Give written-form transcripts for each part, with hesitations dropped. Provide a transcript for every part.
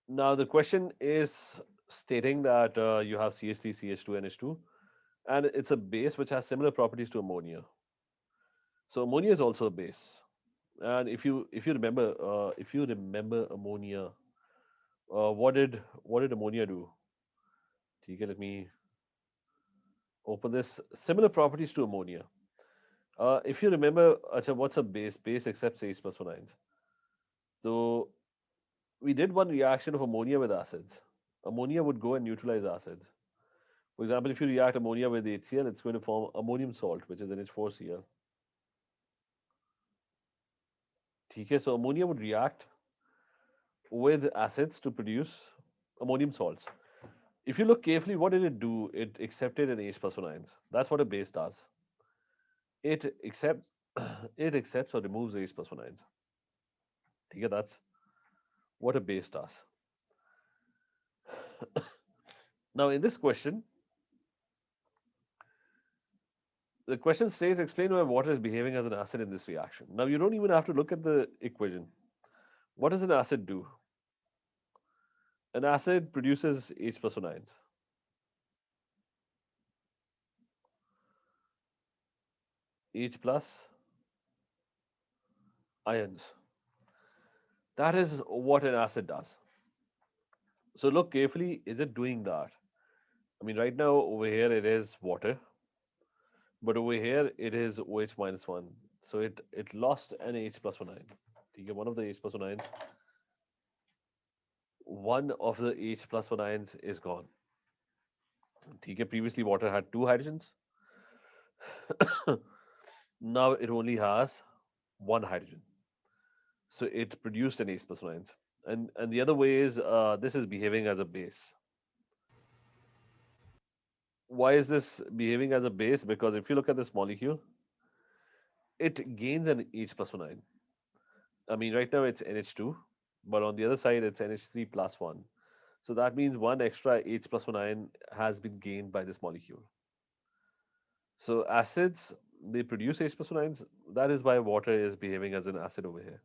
Now the question is stating that you have CH3, CH2, NH2, and it's a base which has similar properties to ammonia. So ammonia is also a base. And if you remember ammonia, what did ammonia do? Okay, let me open this. Similar properties to ammonia. If you remember, acha, what's a base? Base accepts H plus one ions. So we did one reaction of ammonia with acids. Ammonia would go and neutralize acids. For example, if you react ammonia with HCl, it's going to form ammonium salt, which is NH4Cl. Okay, so ammonia would react with acids to produce ammonium salts. If you look carefully, what did it do? It accepted an H plus one ions. That's what a base does. It accepts it accepts or removes H plus one ions. Okay, that's what a base does. Now, in this question, the question says explain why water is behaving as an acid in this reaction. Now, you don't even have to look at the equation. What does an acid do? An acid produces H plus one ions. H plus ions. That is what an acid does. So look carefully, is it doing that? I mean, right now over here it is water, but over here it is OH minus one. So it lost an H plus one ion. Okay, one of the H plus one ions, one of the H plus one ions is gone. Okay, previously water had two hydrogens. Now it only has one hydrogen. So it produced an H plus one ions. And the other way is this is behaving as a base. Why is this behaving as a base? Because if you look at this molecule, it gains an H plus one ion. I mean, right now it's NH2, but on the other side it's NH3 plus 1. So that means one extra H plus 1 ion has been gained by this molecule. So acids, they produce H plus 1 ions. That is why water is behaving as an acid over here.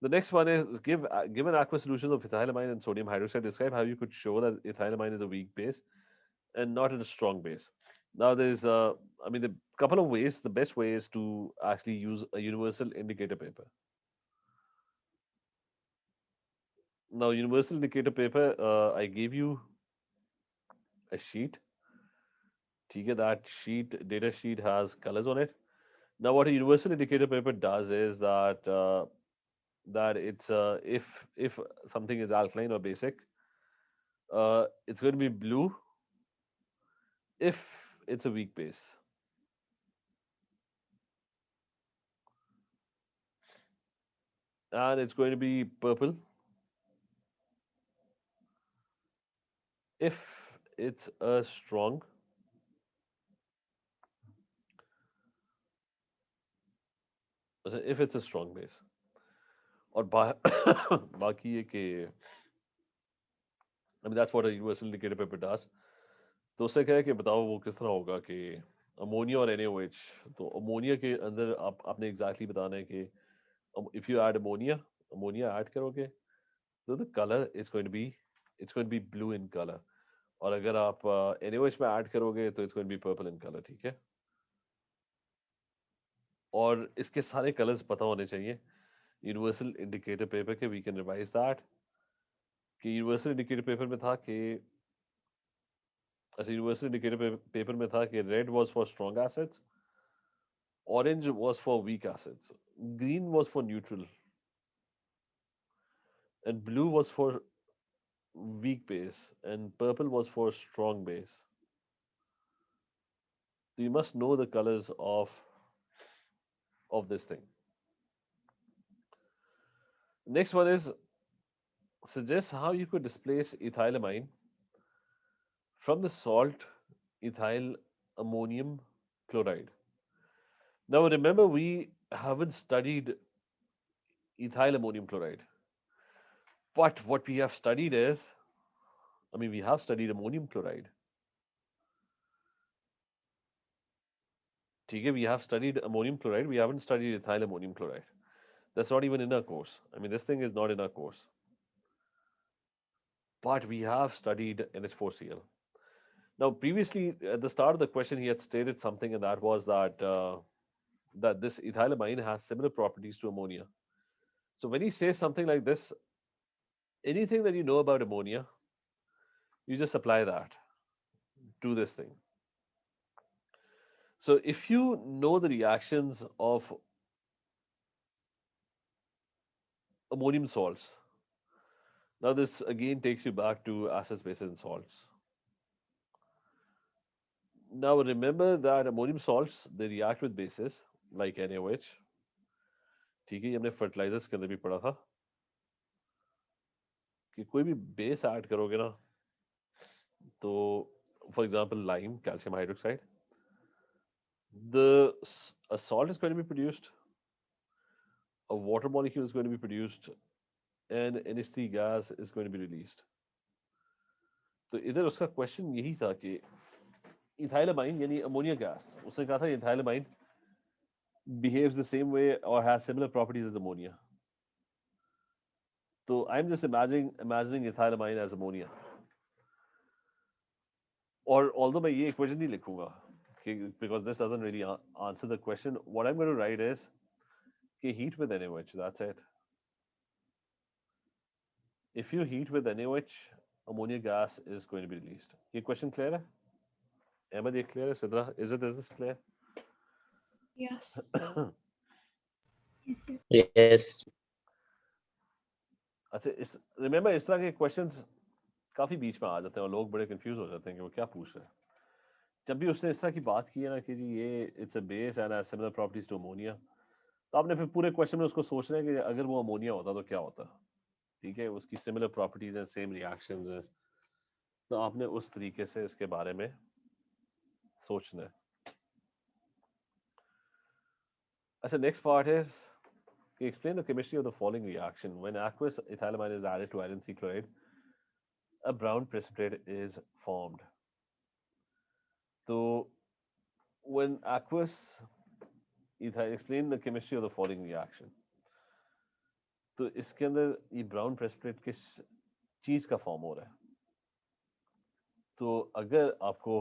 The next one is given aqueous solutions of ethylamine and sodium hydroxide, describe how you could show that ethylamine is a weak base and not a strong base. Now there's, I mean, the couple of ways. The best way is to actually use a universal indicator paper. Now, universal indicator paper, I gave you a sheet. Okay, that data sheet has colors on it. Now, what a universal indicator paper does is that if something is alkaline or basic, it's going to be blue if it's a weak base, and it's going to be purple if it's a strong, if it's a strong base. और बाकी ये कि I mean that's what a universal indicator paper does. तो उससे क्या है कि बताओ वो किस तरह होगा कि अमोनिया और NaOH, तो अमोनिया के अंदर आपने एग्जैक्टली बताना है कि if you add ammonia add करोगे तो the colour is going to be it's going to be blue in colour, और अगर आप NaOH में ऐड करोगे तो it's going to be purple in colour, ठीक है। और इसके सारे कलर्स पता होने चाहिए यूनिवर्सल इंडिकेटर पेपर के, वी कैन रिवाइज दैट कि यूनिवर्सल इंडिकेटर पेपर में था कि अच्छा यूनिवर्सल इंडिकेटर पेपर में था कि red was for strong acids, orange was for weak acids, green was for neutral, and blue was for weak base, and purple was for strong base. So you must know the colors of this thing. Next one is suggest how you could displace ethylamine from the salt ethyl ammonium chloride. Now remember we haven't studied ethyl ammonium chloride, but what we have studied is, I mean we have studied ammonium chloride. ठीक है, we have studied ammonium chloride, we haven't studied ethyl ammonium chloride. That's not even in our course. I mean, this thing is not in our course. but we have studied NH4Cl. Now, previously at the start of the question, he had stated something, and that was that this ethylamine has similar properties to ammonia. So when he says something like this, anything that you know about ammonia, you just apply that to this thing. So if you know the reactions of ammonium salts, now this again takes you back to acids, bases, and salts. Now remember that ammonium salts they react with bases like NaOH. ठीक है ये हमने fertilisers के अंदर भी पढ़ा था कि कोई भी बेस ऐड करोगे ना तो for example lime calcium hydroxide the a salt is going to be produced, a water molecule is going to be produced, and NH3 gas is going to be released. तो इधर उसका question यही था कि इथाइलामाइन यानी अमोनिया गैस उसने कहा था इथाइलामाइन behaves the same way or has similar properties as ammonia. So I'm just imagining ethylamine as ammonia. Or although मैं ये equation नहीं लिखूंगा because this doesn't really answer the question. What I'm going to write is कि heat with NaOH. That's it. If you heat with NaOH, ammonia gas is going to be released. ये question clear है? Ahmed, ये clear है? Sidra, is this clear? Yes. Yes. अच्छा remember इस तरह के questions काफी बीच में आ जाते हैं और लोग बड़े कंफ्यूज हो जाते हैं कि वो क्या पूछ रहे हैं जब भी उसने इस तरह की बात की है ना कि जी ये it's a base and has similar properties to ammonia तो आपने फिर पूरे क्वेश्चन में उसको सोचना है कि अगर वो अमोनिया होता तो क्या होता ठीक है उसकी सिमिलर प्रॉपर्टीज हैं सेम रिएक्शंस हैं तो आपने उस तरीके से इसके बारे में सोचना है अच्छा next part is explain the chemistry of the following reaction when aqueous ethylamine is added to iron 3 chloride a brown precipitate is formed so when aqueous explain the chemistry of the following reaction तो इसके अंदर ये brown precipitate किस चीज का form हो रहा है तो अगर आपको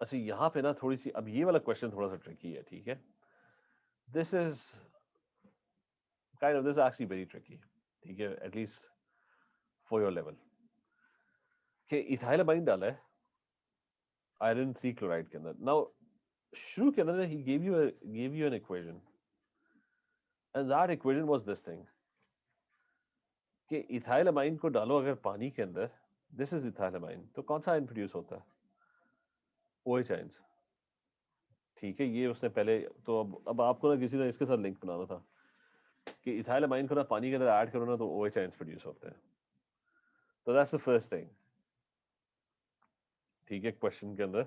अच्छा यहाँ पे ना थोड़ी सी अब ये वाला क्वेश्चन थोड़ा सा ट्रिकी है ठीक है this is kind of this actually very tricky ठीक है एटलीस्ट फॉर योर लेवल कि इथाइलामाइन डाला है आयरन 3 क्लोराइड के अंदर नाउ शुरू के अंदर ही gave you an equation and that equation was this thing कि इथाइलामाइन को डालो अगर पानी के अंदर दिस इज इथाइलामाइन तो कौन सा आयन प्रोड्यूस होता है OH आयंस ठीक है ये उसने पहले तो अब आपको ना किसी तरह इसके साथ लिंक बनाना था कि इथाइलामाइन को ना पानी के अंदर ऐड करो ना तो OH आयंस प्रोड्यूस होते हैं तो दैट्स द फर्स्ट थिंग ठीक है क्वेश्चन के अंदर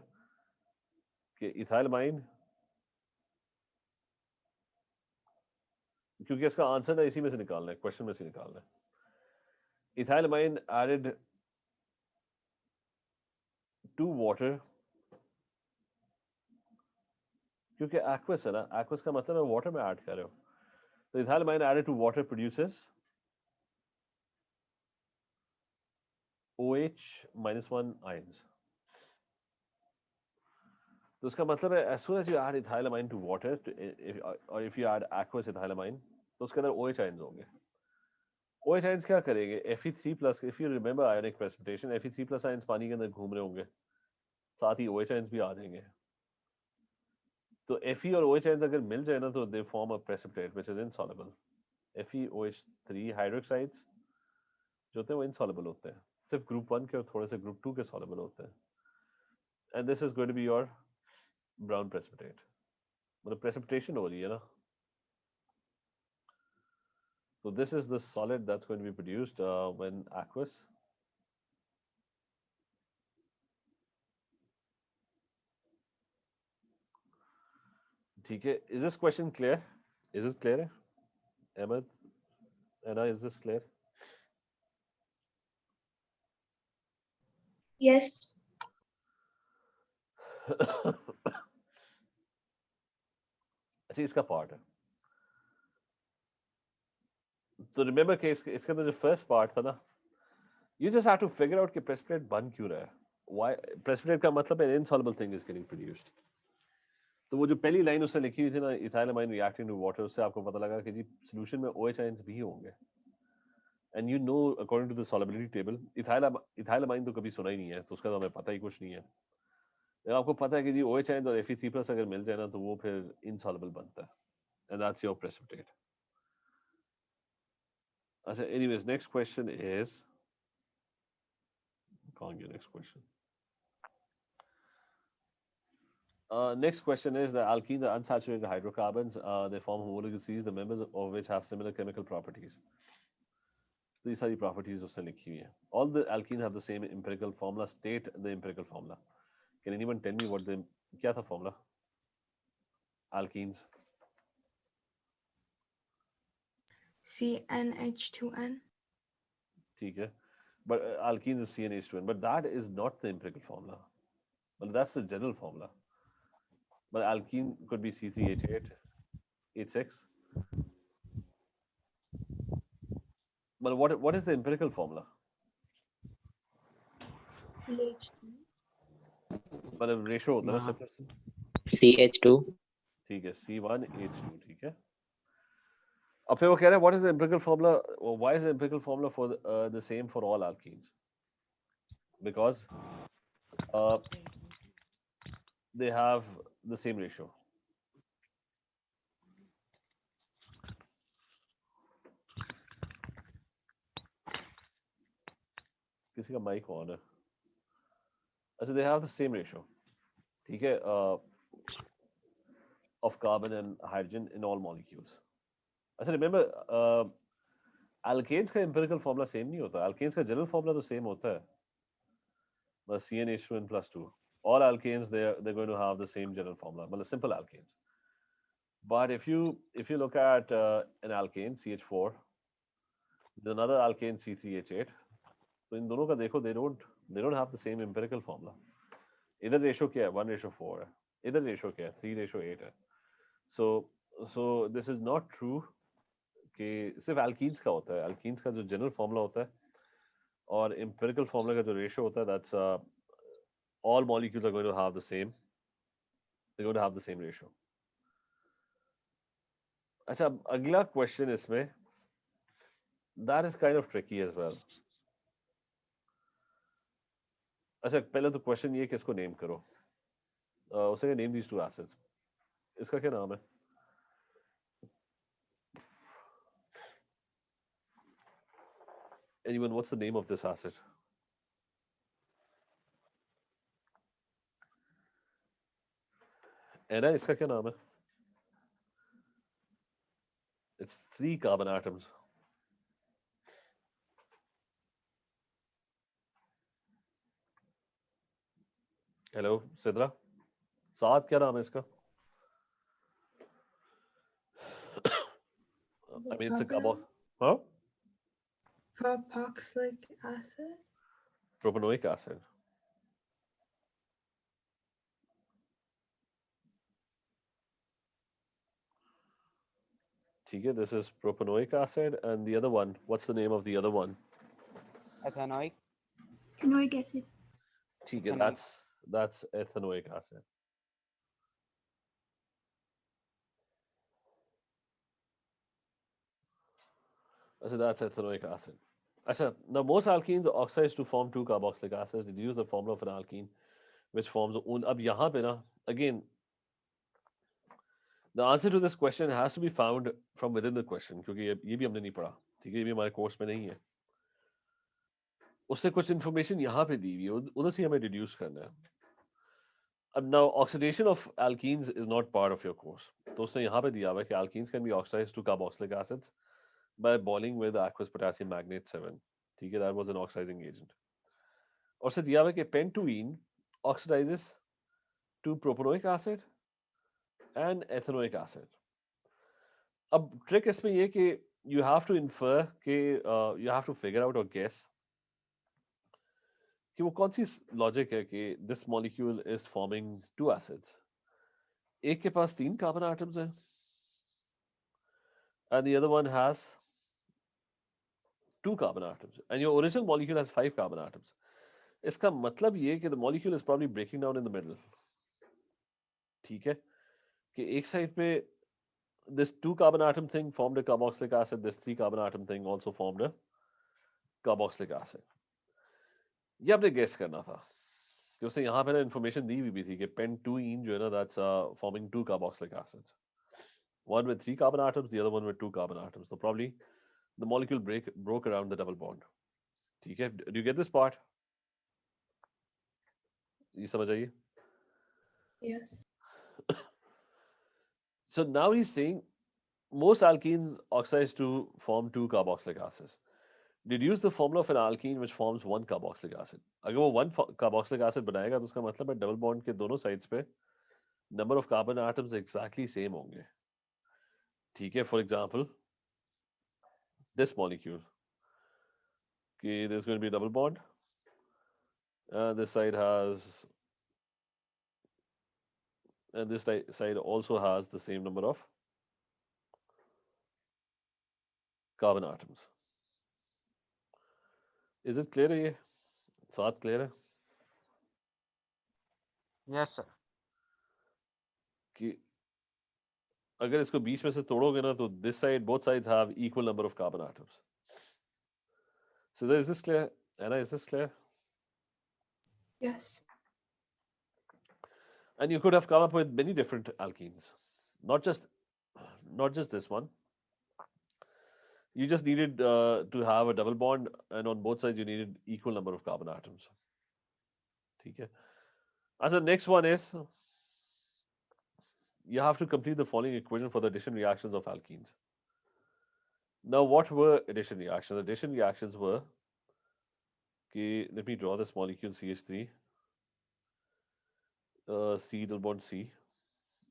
कि इथाइलामाइन क्योंकि इसका आंसर ना इसी में से निकालना है क्वेश्चन में से निकालना है इथाइलामाइन एडेड टू वाटर क्योंकि एक्वस है ना एक्वस का मतलब है वाटर में ऐड कर रहे हो तो ethylamine added to water produces OH -1 ions तो उसका मतलब है as soon as you add ethylamine to water or if you add aqueous ethylamine तो उसके अंदर OH ions होंगे OH ions क्या करेंगे Fe3 plus if you remember ionic precipitation Fe3 plus ions पानी के अंदर घूम रहे होंगे साथ ही OH ions भी आ जाएंगे तो Fe और OH ions अगर मिल जाए ना तो they form a precipitate which is insoluble FeOH3 hydroxides जो होते हैं वो insoluble होते हैं सिर्फ ग्रुप 1 के और थोड़े से ग्रुप 2 के soluble होते हैं and this is going to be your brown precipitate मतलब precipitation हो रही है ना so this is the solid that's going to be produced when aqueous ठीक है is this question clear is this clear Ahmed Anna is this clear Yes. अच्छा इसका part है तो रिमेंबर कि इसके अंदर जो फर्स्ट पार्ट था ना, you just have to figure out कि प्रेसिपिटेट बन क्यों रहा है। व्हाई प्रेसिपिटेट का मतलब है insoluble thing is getting produced. तो वो जो पहली लाइन उसने लिखी हुई थी ना, इथाइलमाइन रिएक्टिंग टू वाटर, उससे आपको पता लगा कि जी सॉल्यूशन में OH आयंस भी होंगे। And you know according to the solubility table, ethylamine तो कभी सुना ही नहीं है, तो उसका तो हमें पता ही कुछ नहीं है। लेकिन आपको पता है कि जी OH आयंस और Fe3+ अगर मिल जाए ना, तो वो फिर इनसॉल्युबल बनता है, एंड दैट्स योर प्रेसिपिटेट। अच्छा, एनीवेज नेक्स्ट क्वेश्चन इज, कौन गया next question? Next question is the alkenes are unsaturated hydrocarbons. They form homologous seas, the members of which have similar chemical properties. तो ये सारी properties उसने लिखी हुई हैं. All the alkenes have the same empirical formula. State the empirical formula. Can anyone tell me what the क्या था formula? Alkenes. CnH2n. ठीक है. But alkenes is CnH2n. But that is not the empirical formula. Well, that's the general formula. But alkene could be C3H8, H6. But what is the empirical formula? CH2. मतलब ratio होता है ना separate से. CH2. ठीक है, C1H2. ठीक है. अब फिर वो कह रहा है what is the empirical formula, why is the empirical formula for the same for all alkenes? Because they have the same ratio. किसी का माइक ऑन है? अच्छा, they have the same ratio. ठीक है, of carbon and hydrogen in all molecules. अच्छा, remember alkanes का empirical formula same नहीं होता. alkanes का general formula तो same होता है, बस CnH2n plus 2. All alkanes they're going to have the same general formula, मतलब simple alkanes. But if you look at an alkane CH4, there's another alkane C3H8. तो इन दोनों का देखो, they don't have the same empirical formula. इधर ratio क्या है? 1:4 है. इधर रेशो क्या है? 3:8 है. So this is not true कि सिर्फ alkenes का होता है. alkenes का जो general formula होता है और empirical formula का जो रेशो होता है, that's all molecules are going to have the same. They're going to have the same ratio. अच्छा, अब अगला क्वेश्चन इसमें, that is kind of tricky as well. अच्छा, पहले तो क्वेश्चन ये कि इसको नेम करो. उसे नेम दीज टू एसिड्स. इसका क्या नाम है? Anyone, what's the name of this acid? एना, इसका क्या नाम है? It's 3 carbon atoms. Hello Sidra, साथ क्या नाम है इसका? I mean, it's a carbo. Huh? Propoxylic acid. Propanoic acid. ठीक है, this is propanoic acid, and the other one, what's the name of the other one? Ethanoic. Ethanoic acid. ठीक है, Ethanoic. that's ethanoic acid. So that's ethanoic acid. Achha, now most alkenes oxidize to form 2 carboxylic acids. Deduce the formula of an alkene which forms un. अब यहाँ पे ना, again, the answer to this question has to be found from within the question, क्योंकि ये भी हमने नहीं पढ़ा. ठीक है, ये भी हमारे कोर्स में नहीं है. उससे कुछ इन्फॉर्मेशन यहाँ पे दी हुई है, उधर से हमें डिड्यूस करना है. अब now oxidation of alkenes is not part of your course. तो उसने यहाँ पे दिया हुआ है कि alkenes can be oxidized to carboxylic acids by boiling with aqueous potassium magnate 7. ठीक है, that was an oxidizing agent. और से दिया हुआ है कि pentoene oxidizes to propanoic acid and ethanoic acid. अब ट्रिक इसमें ये कि you have to infer कि you have to figure out or guess कि वो कौन सी लॉजिक है कि this molecule is forming 2 acids. एक के पास 3 कार्बन एटम्स हैं and the other one has two carbon atoms, and your original molecule has five carbon atoms. इसका मतलब ये कि the molecule is probably breaking down in the middle. ठीक है कि एक साइड पे this two carbon atom thing formed a carboxylic acid, this three carbon atom thing also formed a carboxylic acid. ये आपने गेस करना था कि उसने यहाँ पे ना इन्फॉर्मेशन दी हुई भी थी कि pentene जो है ना that's forming two carboxylic acids, one with three carbon atoms, the other one with two carbon atoms. So probably the molecule broke around the double bond. ठीक है, do you get this part? ये समझ आइए? Yes. So now he's saying most alkenes oxidize to form two carboxylic acids. Deduce the formula of an alkene which forms one carboxylic acid. अगर वो one carboxylic acid बनाएगा तो उसका मतलब है डबल बॉन्ड के दोनों साइड्स पे number of carbon atoms exactly same होंगे. ठीक है, for example, this molecule. Okay, there's going to be a double bond. This side has, and this side also has the same number of carbon atoms. Is it clear? ये साथ clear है Yes, sir. कि अगर इसको बीच में से तोड़ोगे ना तो this side both sides have equal number of carbon atoms. So is this clear? Anna, is this clear? Yes. And you could have come up with many different alkenes, not just this one. You just needed to have a double bond, and on both sides you needed equal number of carbon atoms. ठीक है. As the next one is, you have to complete the following equation for the addition reactions of alkenes. Now, what were addition reactions? Addition reactions were, okay, let me draw this molecule CH3, C double bond C,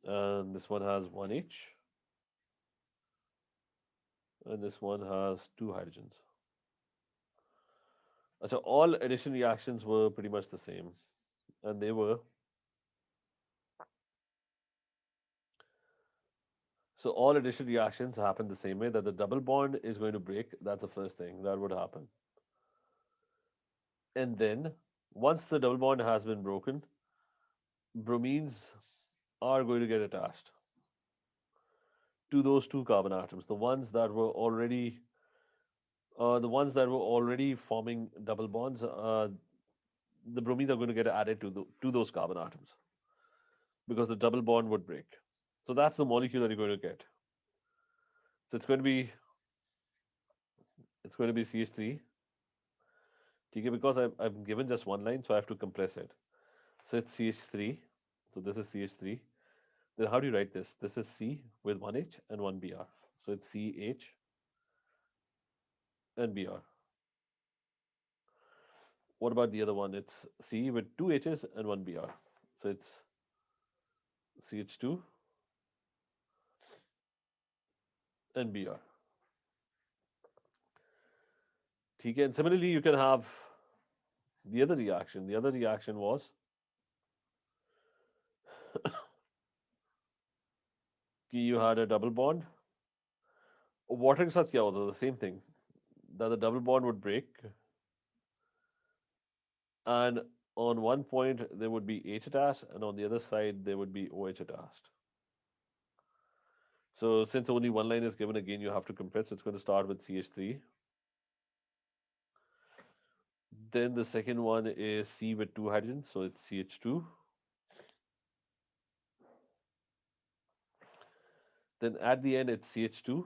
and this one has one H, and this one has two hydrogens. So all addition reactions were pretty much the same, and they were, so all addition reactions happen the same way, that the double bond is going to break. That's the first thing that would happen. And then once the double bond has been broken, bromines are going to get attached to those two carbon atoms, the ones that were already forming double bonds. The bromines are going to get added to those carbon atoms because the double bond would break. So that's the molecule that you're going to get. So it's going to be CH3. Okay, because I've given just one line, so I have to compress it. So it's CH3. So this is CH3. Then how do you write this? This is C with one H and one Br. So it's CH and Br. What about the other one? It's C with two H's and one Br. So it's CH2 and Br. Okay, and similarly, you can have the other reaction. The other reaction was you had a double bond. Water के साथ क्या होता था? The same thing. That the double bond would break, and on one point there would be H attached, and on the other side there would be OH attached. So since only one line is given, again you have to compress. It's going to start with CH3. Then the second one is C with two hydrogens, so it's CH2. Then at the end it's CH2,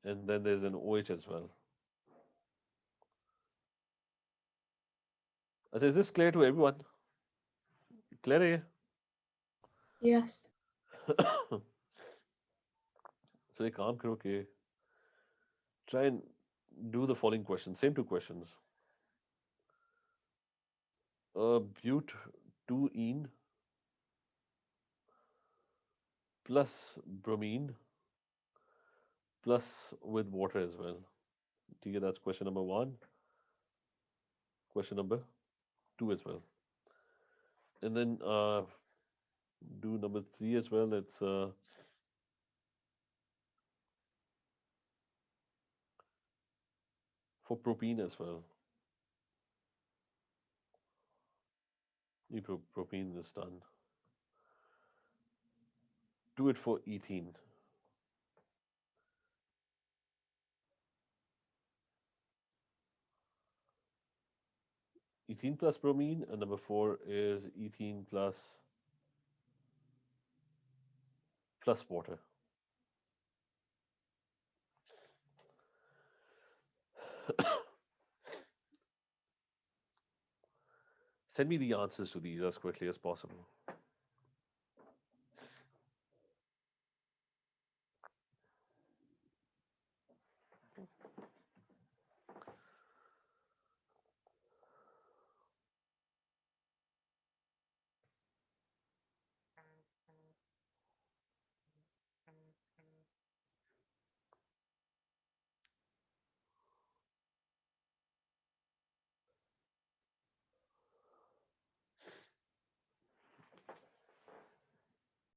and then there's an OH as well. So is this clear to everyone? Clear? Yes. So एक काम करो कि try and do the following questions. Same two questions. But 2ene plus bromine plus with water as well. Okay, that's question number one. Question number two as well. And then do number three as well. It's For propene as well. Propene is done. Do it for ethene. Ethene plus bromine, and number 4 is ethene plus water. Send me the answers to these as quickly as possible.